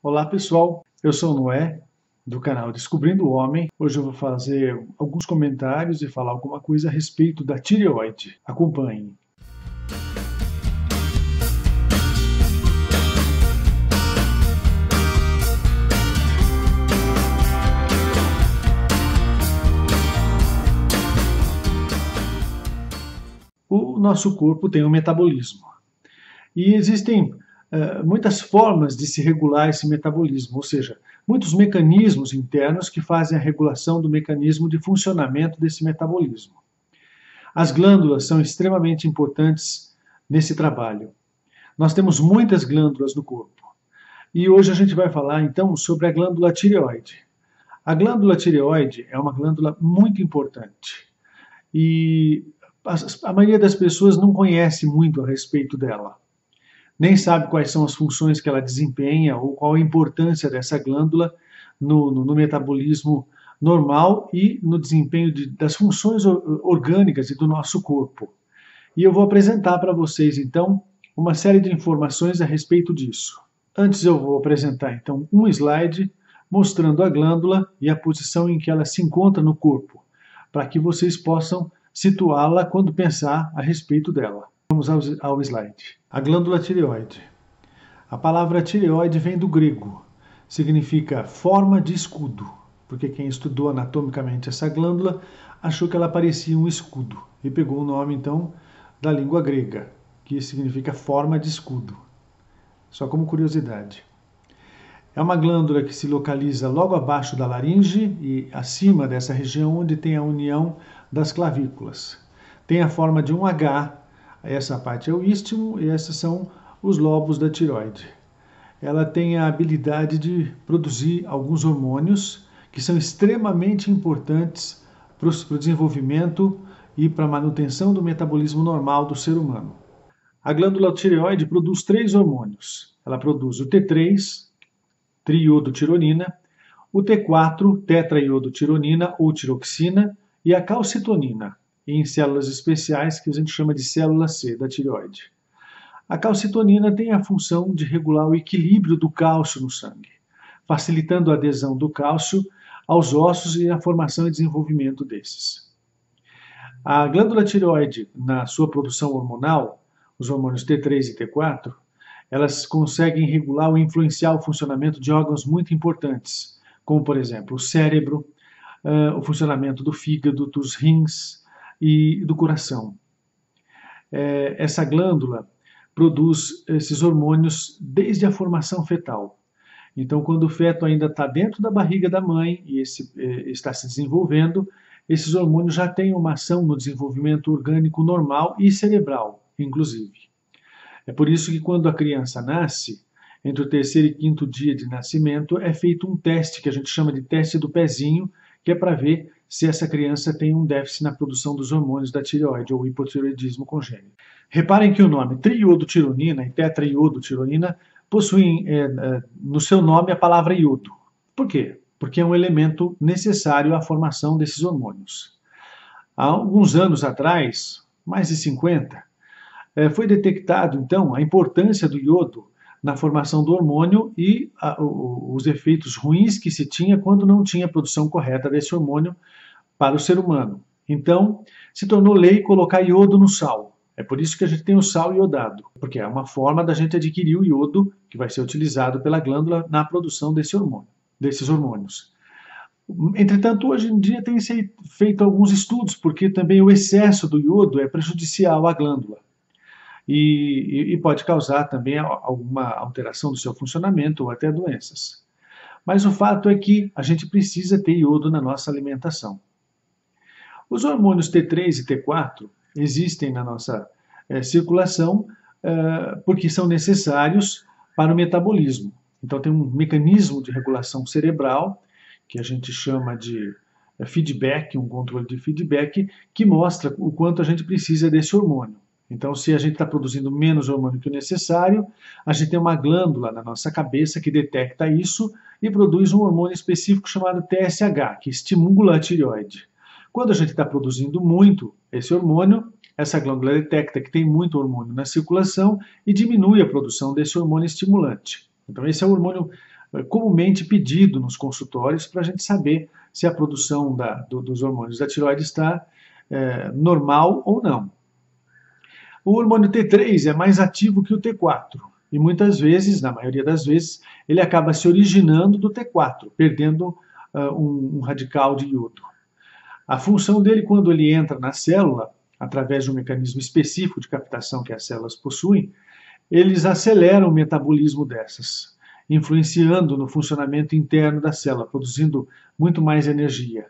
Olá pessoal, eu sou o Noé, do canal Descobrindo o Homem. Hoje eu vou fazer alguns comentários e falar alguma coisa a respeito da tireoide. Acompanhe. O nosso corpo tem um metabolismo e existem muitas formas de se regular esse metabolismo, ou seja, muitos mecanismos internos que fazem a regulação do mecanismo de funcionamento desse metabolismo. As glândulas são extremamente importantes nesse trabalho. Nós temos muitas glândulas no corpo. E hoje a gente vai falar então sobre a glândula tireoide. A glândula tireoide é uma glândula muito importante. E a maioria das pessoas não conhece muito a respeito dela. Nem sabe quais são as funções que ela desempenha ou qual a importância dessa glândula no metabolismo normal e no desempenho das funções orgânicas e do nosso corpo. E eu vou apresentar para vocês, então, uma série de informações a respeito disso. Antes eu vou apresentar, então, um slide mostrando a glândula e a posição em que ela se encontra no corpo, para que vocês possam situá-la quando pensar a respeito dela. Vamos ao slide. A glândula tireoide. A palavra tireoide vem do grego. Significa forma de escudo, porque quem estudou anatomicamente essa glândula achou que ela parecia um escudo e pegou o nome, então, da língua grega, que significa forma de escudo. Só como curiosidade. É uma glândula que se localiza logo abaixo da laringe e acima dessa região onde tem a união das clavículas. Tem a forma de um H. Essa parte é o istmo e esses são os lobos da tireoide. Ela tem a habilidade de produzir alguns hormônios que são extremamente importantes para o desenvolvimento e para a manutenção do metabolismo normal do ser humano. A glândula tireoide produz 3 hormônios. Ela produz o T3, triiodotironina, o T4, tetraiodotironina ou tiroxina, e a calcitonina, em células especiais que a gente chama de célula C da tireoide. A calcitonina tem a função de regular o equilíbrio do cálcio no sangue, facilitando a adesão do cálcio aos ossos e a formação e desenvolvimento desses. A glândula tireoide, na sua produção hormonal, os hormônios T3 e T4, elas conseguem regular ou influenciar o funcionamento de órgãos muito importantes, como, por exemplo, o cérebro, o funcionamento do fígado, dos rins e do coração. Essa glândula produz esses hormônios desde a formação fetal. Então, quando o feto ainda está dentro da barriga da mãe e está se desenvolvendo, esses hormônios já têm uma ação no desenvolvimento orgânico normal e cerebral, inclusive. É por isso que quando a criança nasce, entre o 3º e 5º dia de nascimento, é feito um teste que a gente chama de teste do pezinho, que é para ver se essa criança tem um déficit na produção dos hormônios da tireoide ou hipotireoidismo congênito. Reparem que o nome triiodotironina e tetraiodotironina possuem no seu nome a palavra iodo. Por quê? Porque é um elemento necessário à formação desses hormônios. Há alguns anos atrás, mais de 50, foi detectado, então, a importância do iodo na formação do hormônio e os efeitos ruins que se tinha quando não tinha produção correta desse hormônio para o ser humano. Então, se tornou lei colocar iodo no sal. É por isso que a gente tem o sal iodado, porque é uma forma da gente adquirir o iodo que vai ser utilizado pela glândula na produção desses hormônios. Entretanto, hoje em dia tem se feito alguns estudos, porque também o excesso do iodo é prejudicial à glândula. E pode causar também alguma alteração do seu funcionamento ou até doenças. Mas o fato é que a gente precisa ter iodo na nossa alimentação. Os hormônios T3 e T4 existem na nossa circulação porque são necessários para o metabolismo. Então tem um mecanismo de regulação cerebral, que a gente chama de feedback, um controle de feedback, que mostra o quanto a gente precisa desse hormônio. Então, se a gente está produzindo menos hormônio que o necessário, a gente tem uma glândula na nossa cabeça que detecta isso e produz um hormônio específico chamado TSH, que estimula a tireoide. Quando a gente está produzindo muito esse hormônio, essa glândula detecta que tem muito hormônio na circulação e diminui a produção desse hormônio estimulante. Então, esse é o hormônio comumente pedido nos consultórios para a gente saber se a produção dos hormônios da tireoide está normal ou não. O hormônio T3 é mais ativo que o T4 e muitas vezes, na maioria das vezes, ele acaba se originando do T4, perdendo um radical de iodo. A função dele, quando ele entra na célula, através de um mecanismo específico de captação que as células possuem, eles aceleram o metabolismo dessas, influenciando no funcionamento interno da célula, produzindo muito mais energia.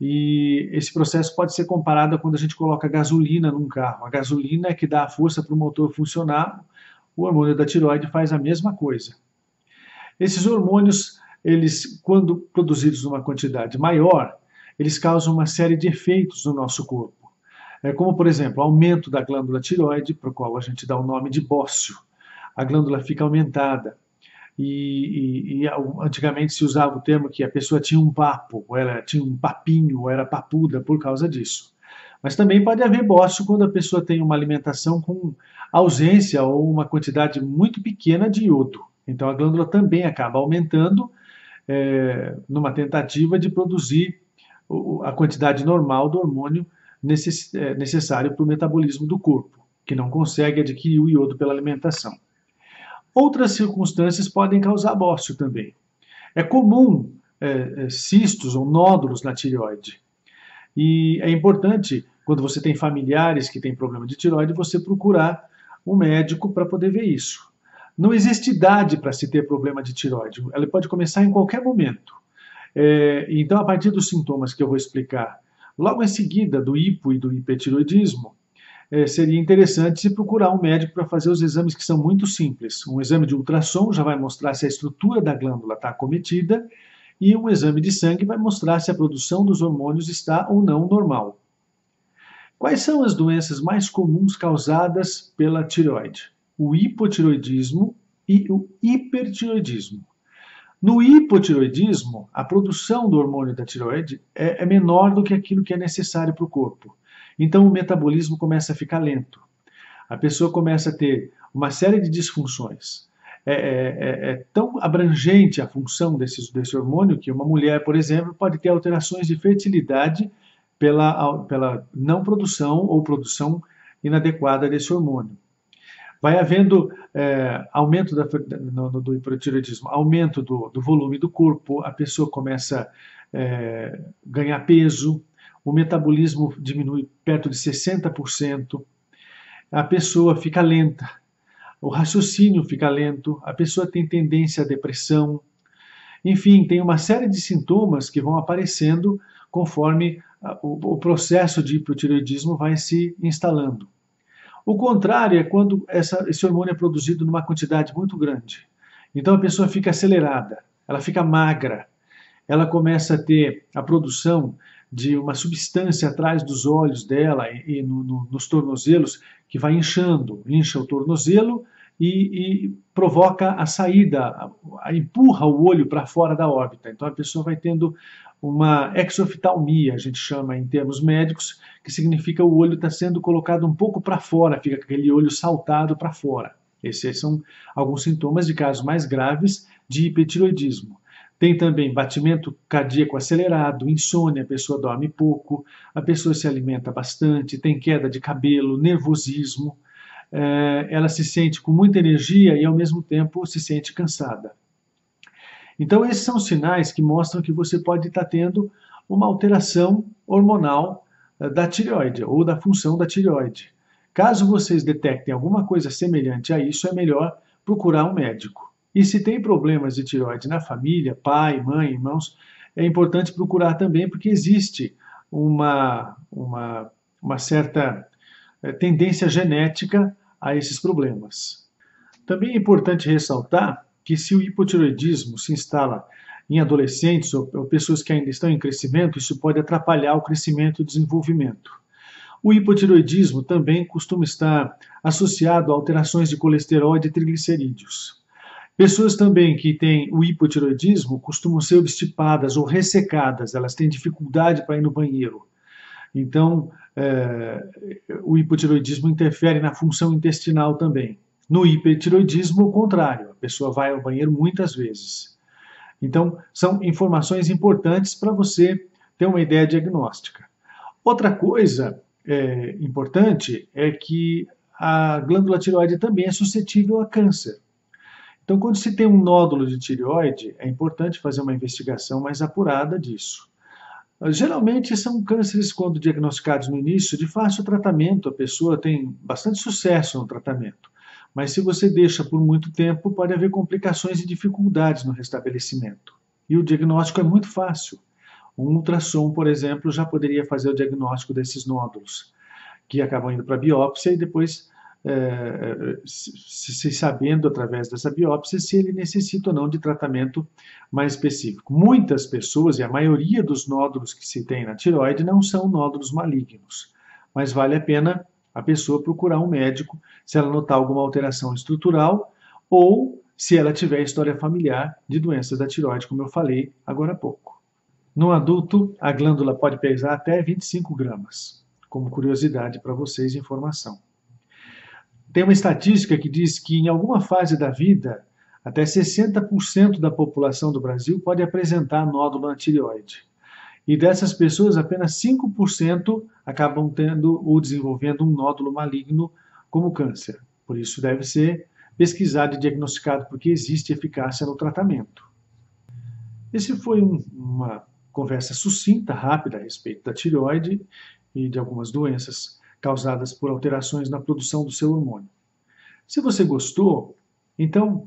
E esse processo pode ser comparado a quando a gente coloca gasolina num carro. A gasolina é que dá a força para o motor funcionar, o hormônio da tireoide faz a mesma coisa. Esses hormônios, eles, quando produzidos numa quantidade maior, eles causam uma série de efeitos no nosso corpo. Como, por exemplo, aumento da glândula tireoide, para o qual a gente dá o nome de bócio. A glândula fica aumentada. E antigamente se usava o termo que a pessoa tinha um papo, ou ela tinha um papinho, ou era papuda por causa disso. Mas também pode haver bócio quando a pessoa tem uma alimentação com ausência ou uma quantidade muito pequena de iodo. Então a glândula também acaba aumentando numa tentativa de produzir a quantidade normal do hormônio necessário para o metabolismo do corpo, que não consegue adquirir o iodo pela alimentação. Outras circunstâncias podem causar bócio também. É comum cistos ou nódulos na tireoide. E é importante, quando você tem familiares que têm problema de tireoide, você procurar um médico para poder ver isso. Não existe idade para se ter problema de tireoide. Ela pode começar em qualquer momento. Então, a partir dos sintomas que eu vou explicar, logo em seguida do hipo e do hipertireoidismo, seria interessante se procurar um médico para fazer os exames que são muito simples. Um exame de ultrassom já vai mostrar se a estrutura da glândula está acometida e um exame de sangue vai mostrar se a produção dos hormônios está ou não normal. Quais são as doenças mais comuns causadas pela tireoide? O hipotireoidismo e o hipertireoidismo. No hipotireoidismo, a produção do hormônio da tireoide é menor do que aquilo que é necessário para o corpo. Então o metabolismo começa a ficar lento. A pessoa começa a ter uma série de disfunções. É tão abrangente a função desse hormônio que uma mulher, por exemplo, pode ter alterações de fertilidade pela não produção ou produção inadequada desse hormônio. Vai havendo aumento do hipotireoidismo, aumento do volume do corpo, a pessoa começa a ganhar peso, o metabolismo diminui perto de 60%, a pessoa fica lenta, o raciocínio fica lento, a pessoa tem tendência à depressão, enfim, tem uma série de sintomas que vão aparecendo conforme o processo de hipotireoidismo vai se instalando. O contrário é quando esse hormônio é produzido numa quantidade muito grande. Então a pessoa fica acelerada, ela fica magra, ela começa a ter a produção de uma substância atrás dos olhos dela e nos tornozelos que vai inchando, incha o tornozelo e provoca a saída, empurra o olho para fora da órbita. Então a pessoa vai tendo uma exoftalmia, a gente chama em termos médicos, que significa o olho está sendo colocado um pouco para fora, fica aquele olho saltado para fora. Esses são alguns sintomas de casos mais graves de hipertireoidismo. Tem também batimento cardíaco acelerado, insônia, a pessoa dorme pouco, a pessoa se alimenta bastante, tem queda de cabelo, nervosismo, ela se sente com muita energia e ao mesmo tempo se sente cansada. Então esses são sinais que mostram que você pode estar tendo uma alteração hormonal da tireoide ou da função da tireoide. Caso vocês detectem alguma coisa semelhante a isso, é melhor procurar um médico. E se tem problemas de tireoide na família, pai, mãe, irmãos, é importante procurar também, porque existe uma certa tendência genética a esses problemas. Também é importante ressaltar que se o hipotireoidismo se instala em adolescentes ou pessoas que ainda estão em crescimento, isso pode atrapalhar o crescimento e o desenvolvimento. O hipotireoidismo também costuma estar associado a alterações de colesterol e de triglicerídeos. Pessoas também que têm o hipotireoidismo costumam ser obstipadas ou ressecadas, elas têm dificuldade para ir no banheiro. Então, o hipotireoidismo interfere na função intestinal também. No hipertireoidismo, o contrário, a pessoa vai ao banheiro muitas vezes. Então, são informações importantes para você ter uma ideia diagnóstica. Outra coisa importante é que a glândula tireoide também é suscetível a câncer. Então, quando se tem um nódulo de tireoide, é importante fazer uma investigação mais apurada disso. Geralmente são cânceres, quando diagnosticados no início, de fácil tratamento, a pessoa tem bastante sucesso no tratamento. Mas se você deixa por muito tempo, pode haver complicações e dificuldades no restabelecimento. E o diagnóstico é muito fácil. Um ultrassom, por exemplo, já poderia fazer o diagnóstico desses nódulos, que acabam indo para a biópsia e depois se sabendo através dessa biópsia se ele necessita ou não de tratamento mais específico. Muitas pessoas, e a maioria dos nódulos que se tem na tireoide, não são nódulos malignos, mas vale a pena a pessoa procurar um médico se ela notar alguma alteração estrutural ou se ela tiver história familiar de doenças da tireoide, como eu falei agora há pouco. No adulto, a glândula pode pesar até 25 gramas. Como curiosidade para vocês, informação. Tem uma estatística que diz que em alguma fase da vida, até 60% da população do Brasil pode apresentar nódulo na tireoide. E dessas pessoas, apenas 5% acabam tendo ou desenvolvendo um nódulo maligno como câncer. Por isso deve ser pesquisado e diagnosticado, porque existe eficácia no tratamento. Esse foi uma conversa sucinta, rápida a respeito da tireoide e de algumas doenças causadas por alterações na produção do seu hormônio. Se você gostou, então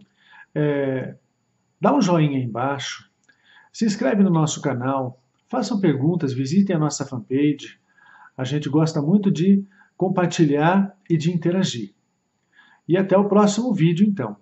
dá um joinha aí embaixo, se inscreve no nosso canal, façam perguntas, visitem a nossa fanpage. A gente gosta muito de compartilhar e de interagir. E até o próximo vídeo, então.